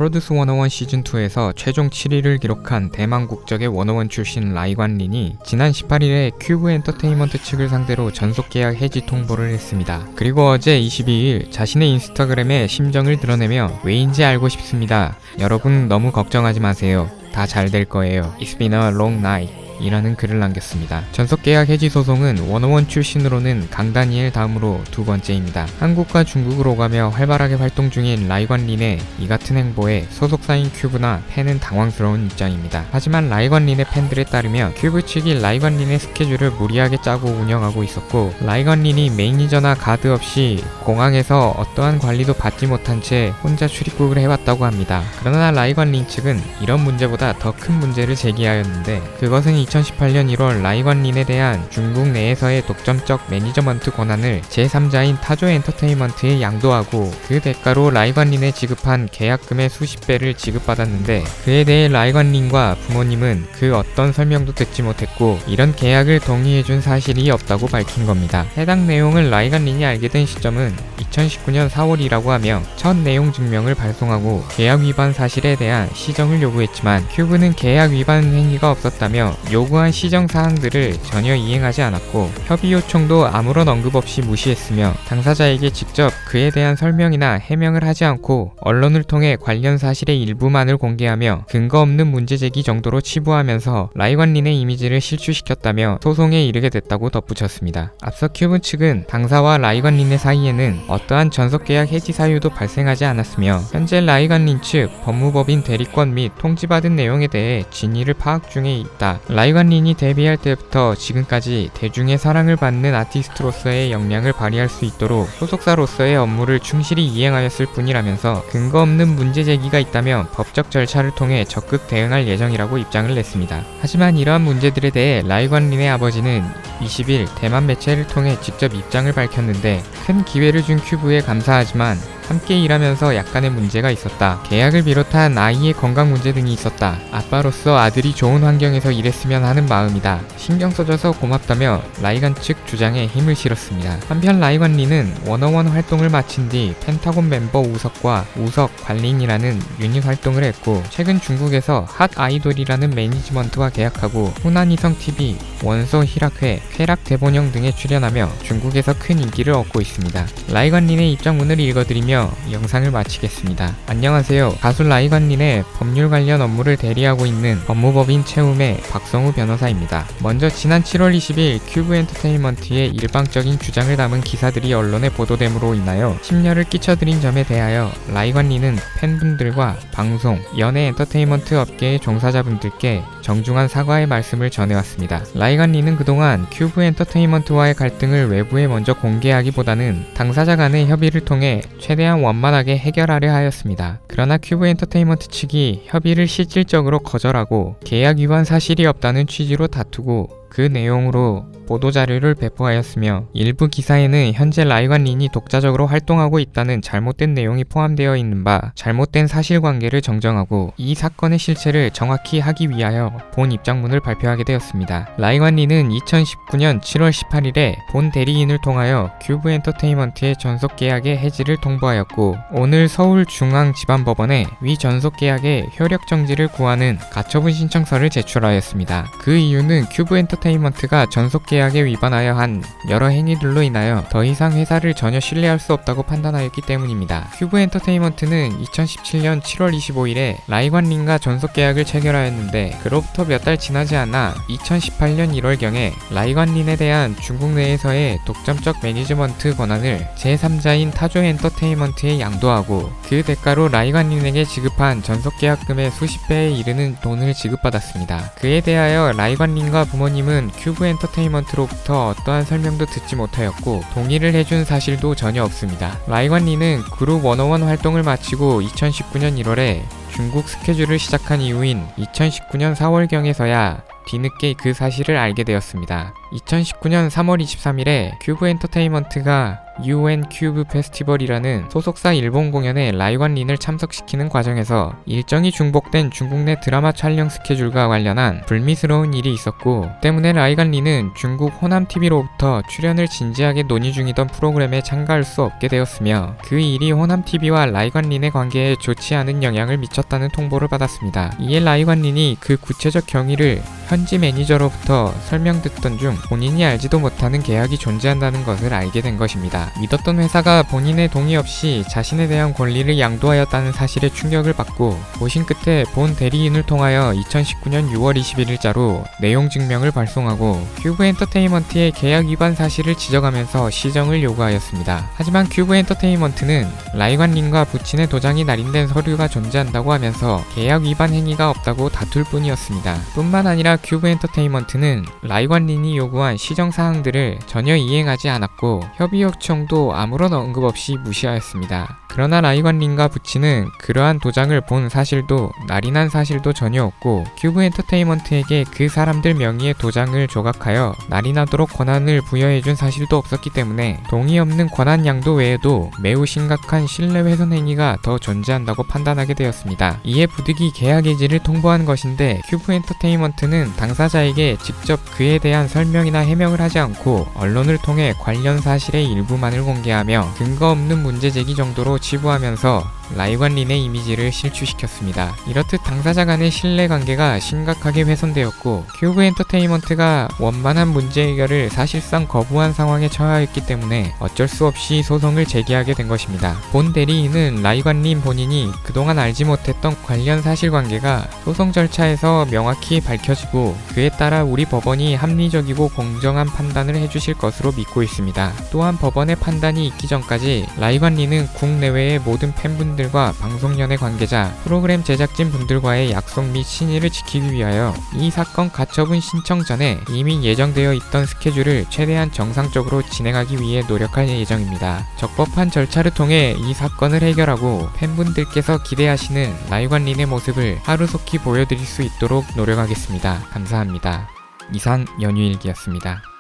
프로듀스 101 시즌2에서 최종 7위를 기록한 대만 국적의 101 출신 라이관린이 지난 18일에 큐브 엔터테인먼트 측을 상대로 전속계약 해지 통보를 했습니다. 그리고 어제 22일 자신의 인스타그램에 심정을 드러내며 왜인지 알고 싶습니다. 여러분 너무 걱정하지 마세요. 다 잘 될 거예요. It's been a long night. 이라는 글을 남겼습니다. 전속계약 해지 소송은 101 출신으로는 강다니엘 다음으로 두 번째입니다. 한국과 중국을 오가며 활발하게 활동 중인 라이관린의 이 같은 행보에 소속사인 큐브나 팬은 당황스러운 입장입니다. 하지만 라이관린의 팬들에 따르면 큐브 측이 라이관린의 스케줄을 무리하게 짜고 운영하고 있었고 라이관린이 매니저나 가드 없이 공항에서 어떠한 관리도 받지 못한 채 혼자 출입국을 해왔다고 합니다. 그러나 라이관린 측은 이런 문제보다 더 큰 문제를 제기하였는데 그것은 2018년 1월 라이관린에 대한 중국 내에서의 독점적 매니저먼트 권한을 제3자인 타조 엔터테인먼트에 양도하고 그 대가로 라이관린에 지급한 계약금의 수십 배를 지급받았는데 그에 대해 라이관린과 부모님은 그 어떤 설명도 듣지 못했고 이런 계약을 동의해준 사실이 없다고 밝힌 겁니다. 해당 내용을 라이관린이 알게 된 시점은 2019년 4월이라고 하며 첫 내용 증명을 발송하고 계약 위반 사실에 대한 시정을 요구했지만 큐브는 계약 위반 행위가 없었다며 요구한 시정 사항들을 전혀 이행하지 않았고 협의 요청도 아무런 언급 없이 무시했으며 당사자에게 직접 그에 대한 설명이나 해명을 하지 않고 언론을 통해 관련 사실의 일부만을 공개하며 근거 없는 문제 제기 정도로 치부하면서 라이관린의 이미지를 실추시켰다며 소송에 이르게 됐다고 덧붙였습니다. 앞서 큐브 측은 당사와 라이관린의 사이에는 어떠한 전속계약 해지 사유도 발생하지 않았으며 현재 라이관린 측 법무법인 대리권 및 통지받은 내용에 대해 진위를 파악 중에 있다. 라이관린이 데뷔할 때부터 지금까지 대중의 사랑을 받는 아티스트로서의 역량을 발휘할 수 있도록 소속사로서의 업무를 충실히 이행하였을 뿐이라면서 근거 없는 문제 제기가 있다면 법적 절차를 통해 적극 대응할 예정이라고 입장을 냈습니다. 하지만 이러한 문제들에 대해 라이관린의 아버지는 20일 대만 매체를 통해 직접 입장을 밝혔는데 큰 기회를 준 큐브에 감사하지만 함께 일하면서 약간의 문제가 있었다. 계약을 비롯한 아이의 건강 문제 등이 있었다. 아빠로서 아들이 좋은 환경에서 일했으면 하는 마음이다. 신경 써줘서 고맙다며 라이관 측 주장에 힘을 실었습니다. 한편 라이관린은 101 활동을 마친 뒤 펜타곤 멤버 우석과 우석 관린이라는 유닛 활동을 했고 최근 중국에서 핫 아이돌이라는 매니지먼트와 계약하고 후난이성 TV, 원소 희락회, 쾌락 대본영 등에 출연하며 중국에서 큰 인기를 얻고 있습니다. 라이관린의 입장문을 읽어드리며 영상을 마치겠습니다. 안녕하세요. 가수 라이관린의 법률 관련 업무를 대리하고 있는 법무법인 채움의 박성우 변호사입니다. 먼저 지난 7월 20일 큐브 엔터테인먼트의 일방적인 주장을 담은 기사들이 언론에 보도됨으로 인하여 심려를 끼쳐드린 점에 대하여 라이관린은 팬분들과 방송, 연예 엔터테인먼트 업계의 종사자분들께 정중한 사과의 말씀을 전해왔습니다. 라이관린은 그동안 큐브 엔터테인먼트와의 갈등을 외부에 먼저 공개하기보다는 당사자 간의 협의를 통해 최대한 원만하게 해결하려 하였습니다. 그러나 큐브 엔터테인먼트 측이 협의를 실질적으로 거절하고 계약 위반 사실이 없다는 취지로 다투고 그 내용으로 보도자료를 배포하였으며 일부 기사에는 현재 라이관린이 독자적으로 활동하고 있다는 잘못된 내용이 포함되어 있는 바 잘못된 사실관계를 정정하고 이 사건의 실체를 정확히 하기 위하여 본 입장문을 발표하게 되었습니다. 라이관린은 2019년 7월 18일에 본 대리인을 통하여 큐브 엔터테인먼트의 전속계약의 해지를 통보하였고 오늘 서울중앙지방법원에 위 전속계약의 효력정지를 구하는 가처분 신청서를 제출하였습니다. 그 이유는 큐브 엔터테인먼트가 전속계약에 위반하여 한 여러 행위들로 인하여 더 이상 회사를 전혀 신뢰할 수 없다고 판단하였기 때문입니다. 큐브 엔터테인먼트는 2017년 7월 25일에 라이관린과 전속계약을 체결하였는데 그로부터 몇 달 지나지 않아 2018년 1월경에 라이관린에 대한 중국 내에서의 독점적 매니지먼트 권한을 제3자인 타조 엔터테인먼트에 양도하고 그 대가로 라이관린에게 지급한 전속계약금의 수십 배에 이르는 돈을 지급받았습니다. 그에 대하여 라이관린과 부모님은 큐브 엔터테인먼트로부터 어떠한 설명도 듣지 못하였고 동의를 해준 사실도 전혀 없습니다. 라이관린은 그룹 101 활동을 마치고 2019년 1월에 중국 스케줄을 시작한 이후인 2019년 4월경에서야 뒤늦게 그 사실을 알게 되었습니다. 2019년 3월 23일에 큐브 엔터테인먼트가 UN 큐브 페스티벌이라는 소속사 일본 공연에 라이관 린을 참석시키는 과정에서 일정이 중복된 중국 내 드라마 촬영 스케줄과 관련한 불미스러운 일이 있었고, 때문에 라이관 린은 중국 호남TV로부터 출연을 진지하게 논의 중이던 프로그램에 참가할 수 없게 되었으며, 그 일이 호남TV와 라이관 린의 관계에 좋지 않은 영향을 미쳤다는 통보를 받았습니다. 이에 라이관 린이 그 구체적 경위를 현지 매니저로부터 설명 듣던 중 본인이 알지도 못하는 계약이 존재한다는 것을 알게 된 것입니다. 믿었던 회사가 본인의 동의 없이 자신에 대한 권리를 양도하였다는 사실에 충격을 받고 고심 끝에 본 대리인을 통하여 2019년 6월 21일자로 내용 증명을 발송하고 큐브 엔터테인먼트의 계약 위반 사실을 지적하면서 시정을 요구하였습니다. 하지만 큐브 엔터테인먼트는 라이관 린과 부친의 도장이 날인된 서류가 존재한다고 하면서 계약 위반 행위가 없다고 다툴 뿐이었습니다. 뿐만 아니라 큐브 엔터테인먼트는 라이관 린이 요구한 시정 사항들을 전혀 이행하지 않았고 협의 요청도 아무런 언급 없이 무시하였습니다. 그러나 라이관 린과 부친은 그러한 도장을 본 사실도 날인한 사실도 전혀 없고 큐브 엔터테인먼트에게 그 사람들 명의의 도장을 조각하여 날인하도록 권한을 부여해준 사실도 없었기 때문에 동의 없는 권한 양도 외에도 매우 심각한 신뢰훼손 행위가 더 존재한다고 판단하게 되었습니다. 이에 부득이 계약 해지를 통보한 것인데 큐브 엔터테인먼트는 당사자에게 직접 그에 대한 설명이나 해명을 하지 않고 언론을 통해 관련 사실의 일부만을 공개하며 근거 없는 문제 제기 정도로 치부하면서 라이관 린의 이미지를 실추시켰습니다. 이렇듯 당사자 간의 신뢰관계가 심각하게 훼손되었고 큐브 엔터테인먼트가 원만한 문제 해결을 사실상 거부한 상황에 처하였기 때문에 어쩔 수 없이 소송을 제기하게 된 것입니다. 본 대리인은 라이관 린 본인이 그동안 알지 못했던 관련 사실관계가 소송 절차에서 명확히 밝혀지고 그에 따라 우리 법원이 합리적이고 공정한 판단을 해주실 것으로 믿고 있습니다. 또한 법원의 판단이 있기 전까지 라이관 린은 국내외의 모든 팬분들과 방송연예 관계자, 프로그램 제작진 분들과의 약속 및 신의를 지키기 위하여 이 사건 가처분 신청 전에 이미 예정되어 있던 스케줄을 최대한 정상적으로 진행하기 위해 노력할 예정입니다. 적법한 절차를 통해 이 사건을 해결하고 팬분들께서 기대하시는 라이관 린의 모습을 하루속히 보여드릴 수 있도록 노력하겠습니다. 감사합니다. 이상 연휴일기였습니다.